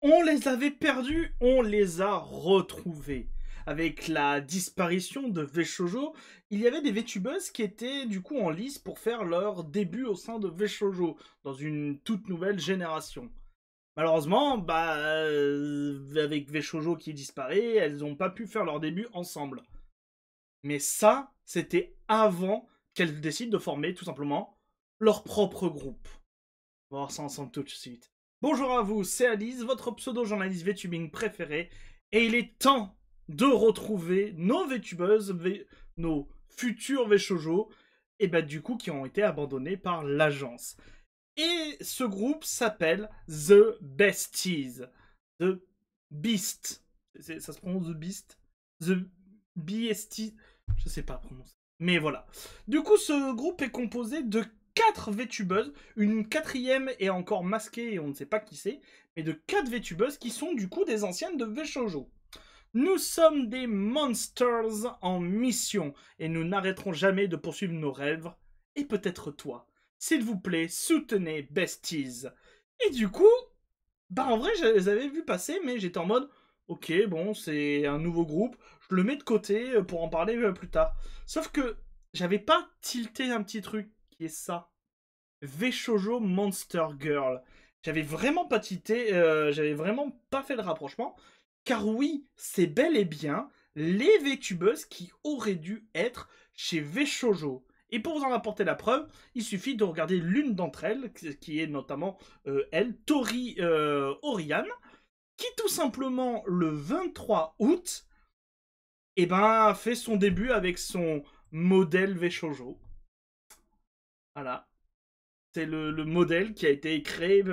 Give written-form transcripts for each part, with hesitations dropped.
On les avait perdus, on les a retrouvés. Avec la disparition de VShojo, il y avait des VTubers qui étaient du coup en lice pour faire leur début au sein de VShojo, dans une toute nouvelle génération. Malheureusement, avec VShojo qui disparaît, elles n'ont pas pu faire leur début ensemble. Mais ça, c'était avant qu'elles décident de former tout simplement leur propre groupe. On va voir ça ensemble tout de suite. Bonjour à vous, c'est Alice, votre pseudo-journaliste VTubing préféré. Et il est temps de retrouver nos VTubeuses, nos futurs VShojo, et bah du coup qui ont été abandonnés par l'agence. Et ce groupe s'appelle The Besties. The Beast. Ça se prononce The Beast. The Beasties. Je sais pas prononcer. Mais voilà. Du coup, ce groupe est composé de 4 VTubeuses. Une quatrième est encore masquée et on ne sait pas qui c'est. Mais de 4 VTubeuses qui sont du coup des anciennes de VShojo. Nous sommes des monsters en mission et nous n'arrêterons jamais de poursuivre nos rêves. Et peut-être toi. S'il vous plaît, soutenez Besties. Et du coup, bah en vrai, je les avais vus passer, mais j'étais en mode, ok, bon, c'est un nouveau groupe, je le mets de côté pour en parler plus tard. Sauf que j'avais pas tilté un petit truc qui est ça. VShojo Monster Girl. J'avais vraiment pas tilté, j'avais vraiment pas fait le rapprochement. Car oui, c'est bel et bien les VTubeuses qui auraient dû être chez VShojo. Et pour vous en apporter la preuve, il suffit de regarder l'une d'entre elles, qui est notamment elle, Tori Oriane, qui tout simplement le 23 août, eh ben, fait son début avec son modèle VShojo. Voilà. C'est le modèle qui a été créé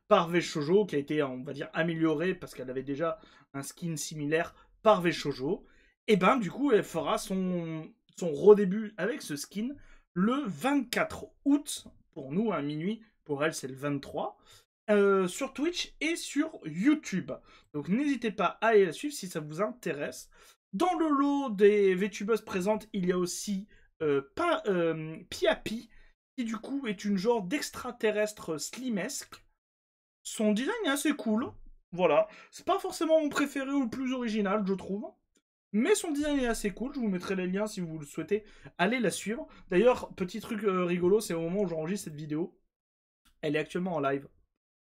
par VShojo, qui a été, on va dire, amélioré parce qu'elle avait déjà un skin similaire par VShojo. Et ben, du coup, elle fera son redébut avec ce skin le 24 août, pour nous, à minuit. Pour elle, c'est le 23. Sur Twitch et sur YouTube. Donc n'hésitez pas à aller la suivre si ça vous intéresse. Dans le lot des VTubeuses présentes, il y a aussi Piapi, qui du coup est une genre d'extraterrestre slimesque. Son design est assez cool. Voilà. C'est pas forcément mon préféré ou le plus original, je trouve. Mais son design est assez cool. Je vous mettrai les liens si vous le souhaitez. Allez la suivre. D'ailleurs, petit truc rigolo, c'est au moment où j'enregistre cette vidéo. Elle est actuellement en live.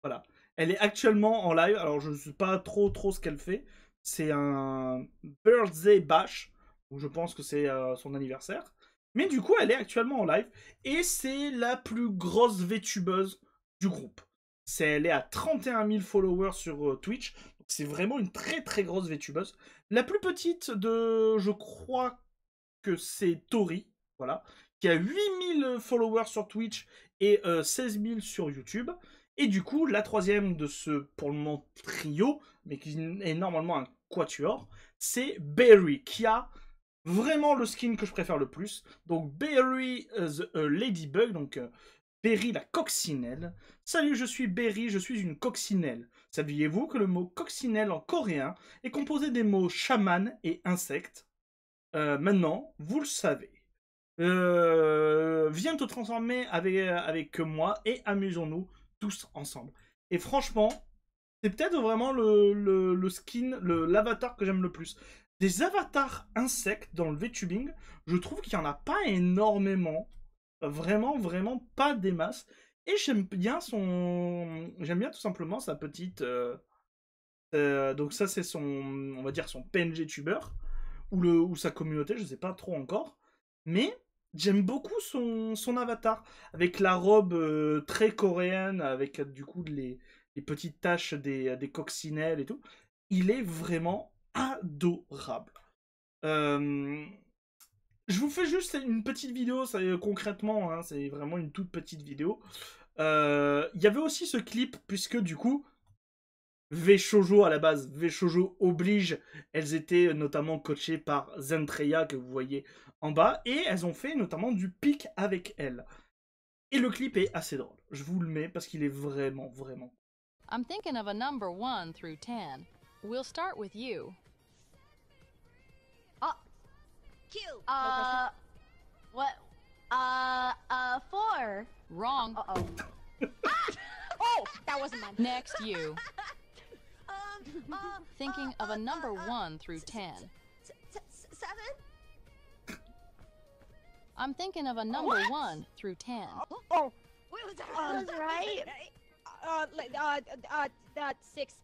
Voilà. Elle est actuellement en live. Alors, je ne sais pas trop ce qu'elle fait. C'est un birthday bash. Donc, je pense que c'est son anniversaire. Mais du coup, elle est actuellement en live. Et c'est la plus grosse VTubeuse du groupe. Elle est à 31 000 followers sur Twitch. Donc, c'est vraiment une très grosse VTubeuse. La plus petite je crois que c'est Tori. Voilà. Qui a 8 000 followers sur Twitch et 16 000 sur YouTube. Et du coup, la troisième de ce, pour le moment, trio, mais qui est normalement un quatuor, c'est Berry, qui a vraiment le skin que je préfère le plus. Donc Berry the Ladybug, donc Berry la coccinelle. Salut, je suis Berry, je suis une coccinelle. Saviez-vous que le mot coccinelle en coréen est composé des mots chaman et insecte? Maintenant, vous le savez. Viens te transformer avec moi et amusons-nous tous ensemble. Et franchement, c'est peut-être vraiment le skin, l'avatar que j'aime le plus. Des avatars insectes dans le VTubing, je trouve qu'il n'y en a pas énormément. Vraiment pas des masses. Et j'aime bien J'aime bien tout simplement sa petite. Donc ça, c'est on va dire son PNG tuber. Ou sa communauté, je sais pas trop encore. Mais j'aime beaucoup son avatar. Avec la robe très coréenne, avec du coup les petites taches des coccinelles et tout. Il est vraiment adorable. Euh, je vous fais juste une petite vidéo, concrètement, hein, c'est vraiment une toute petite vidéo. Il y avait aussi ce clip, puisque du coup, VShojo à la base, VShojo oblige, elles étaient notamment coachées par Zentreya que vous voyez en bas, et elles ont fait notamment du pic avec elle. Et le clip est assez drôle. Je vous le mets parce qu'il est vraiment. I'm thinking of a number 1 through 10. We'll start with you. Q. What? 4. Wrong. Uh-oh. Ah! Oh, that wasn't mine. Next, you. Thinking of a number 1 through 10. 7? I'm thinking of a number 1 through 10. Oh, I was right. 6.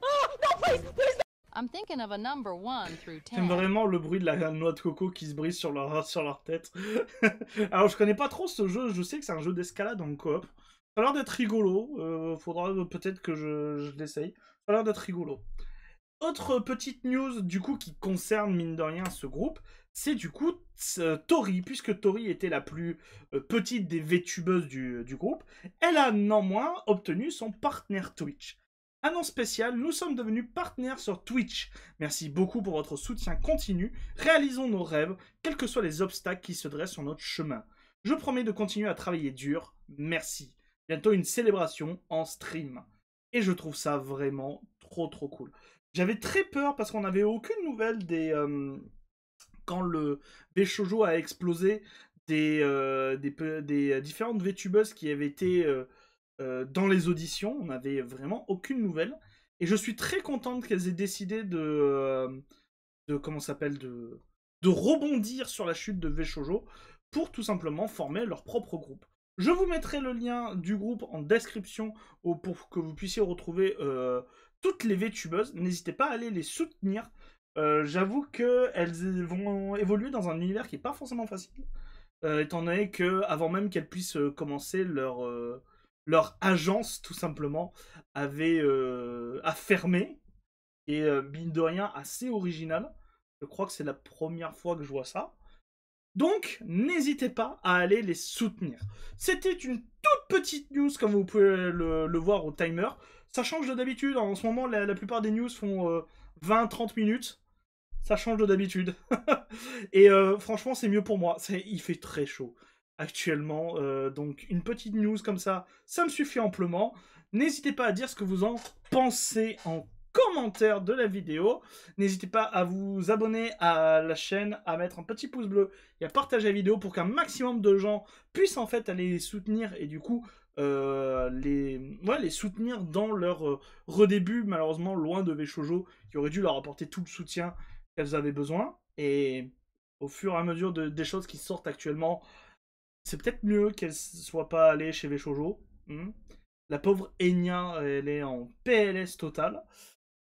Oh, no, please, please. I'm thinking of a number 1 through J'aime 10. vraiment le bruit de la noix de coco qui se brise sur leur tête. Alors, je connais pas trop ce jeu. Je sais que c'est un jeu d'escalade en coop. Ça a l'air d'être rigolo. Faudra peut-être que je l'essaye. Ça a l'air d'être rigolo. Autre petite news, du coup, qui concerne, mine de rien, ce groupe, c'est du coup Tori, puisque Tori était la plus petite des VTubeuses du groupe, elle a néanmoins obtenu son partenaire Twitch. Annonce spéciale, nous sommes devenus partenaires sur Twitch. Merci beaucoup pour votre soutien continu. Réalisons nos rêves, quels que soient les obstacles qui se dressent sur notre chemin. Je promets de continuer à travailler dur. Merci. Bientôt une célébration en stream. Et je trouve ça vraiment trop cool. J'avais très peur parce qu'on n'avait aucune nouvelle des... quand le VShojo a explosé, des différentes VTubeuses qui avaient été dans les auditions. On n'avait vraiment aucune nouvelle. Et je suis très contente qu'elles aient décidé de comment ça s'appelle, de rebondir sur la chute de VShojo pour tout simplement former leur propre groupe. Je vous mettrai le lien du groupe en description pour que vous puissiez retrouver toutes les VTubeuses. N'hésitez pas à aller les soutenir. J'avoue qu'elles vont évoluer dans un univers qui n'est pas forcément facile. Étant donné qu'avant même qu'elles puissent commencer leur agence, tout simplement, a fermé. Et mine de rien, assez original. Je crois que c'est la première fois que je vois ça. Donc, n'hésitez pas à aller les soutenir. C'était une toute petite news, comme vous pouvez le voir au timer. Ça change de d'habitude. En ce moment, la plupart des news font 20-30 minutes. Ça change de d'habitude. Et franchement, c'est mieux pour moi. Il fait très chaud actuellement. Donc, une petite news comme ça, ça me suffit amplement. N'hésitez pas à dire ce que vous en pensez en commentaire de la vidéo. N'hésitez pas à vous abonner à la chaîne, à mettre un petit pouce bleu et à partager la vidéo pour qu'un maximum de gens puissent en fait aller les soutenir et du coup les soutenir dans leur redébut, malheureusement loin de VShojo qui aurait dû leur apporter tout le soutien qu'elles avaient besoin. Et au fur et à mesure des choses qui sortent actuellement, c'est peut-être mieux qu'elles ne soient pas allées chez VShojo. La pauvre Enya, elle est en PLS total.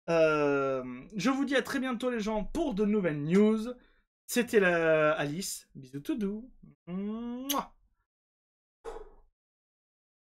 Je vous dis à très bientôt les gens pour de nouvelles news. C'était Alice. Bisous tout doux. Mouah.